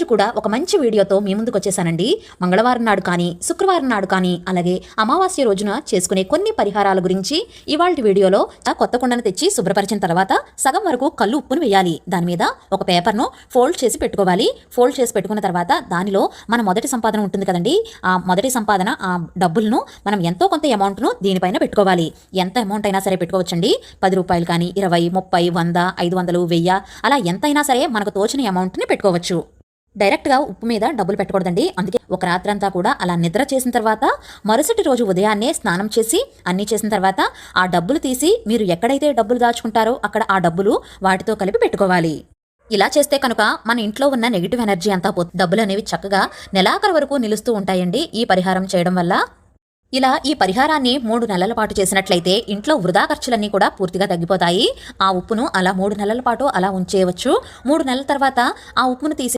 రోజు కూడా ఒక మంచి వీడియోతో మీ ముందుకు వచ్చేసానండి. మంగళవారం నాడు కానీ, శుక్రవారం నాడు కానీ, అలాగే అమావాస్య రోజున చేసుకునే కొన్ని పరిహారాల గురించి ఇవాల్టి వీడియోలో కొత్త కుండను తెచ్చి శుభ్రపరిచిన తర్వాత సగం వరకు కల్లు ఉప్పును వేయాలి. దాని మీద ఒక పేపర్ను ఫోల్డ్ చేసి పెట్టుకోవాలి. ఫోల్డ్ చేసి పెట్టుకున్న తర్వాత దానిలో మన మొదటి సంపాదన ఉంటుంది కదండి, ఆ మొదటి సంపాదన ఆ డబ్బులను మనం ఎంతో కొంత అమౌంట్ను దీనిపైన పెట్టుకోవాలి. ఎంత అమౌంట్ అయినా సరే పెట్టుకోవచ్చండి. 10 రూపాయలు కానీ, 20, 30, 100, 500, 1000 అలా ఎంతైనా సరే మనకు తోచిన అమౌంట్ని పెట్టుకోవచ్చు. డైరెక్ట్గా ఉప్పు మీద డబ్బులు పెట్టకూడదండి. అందుకే ఒక రాత్రంతా కూడా అలా నిద్ర చేసిన తర్వాత మరుసటి రోజు ఉదయాన్నే స్నానం చేసి అన్నీ చేసిన తర్వాత ఆ డబ్బులు తీసి మీరు ఎక్కడైతే డబ్బులు దాచుకుంటారో అక్కడ ఆ డబ్బులు వాటితో కలిపి పెట్టుకోవాలి. ఇలా చేస్తే కనుక మన ఇంట్లో ఉన్న నెగిటివ్ ఎనర్జీ అంతా డబ్బులు అనేవి చక్కగా నెలాఖరు వరకు నిలుస్తూ ఉంటాయండి ఈ పరిహారం చేయడం వల్ల. ఇలా ఈ పరిహారాన్ని 3 నెలల పాటు చేసినట్లయితే ఇంట్లో వృధా ఖర్చులన్నీ కూడా పూర్తిగా తగ్గిపోతాయి. ఆ ఉప్పును అలా 3 నెలల పాటు అలా ఉంచేయవచ్చు. 3 నెలల తర్వాత ఆ ఉప్పును తీసి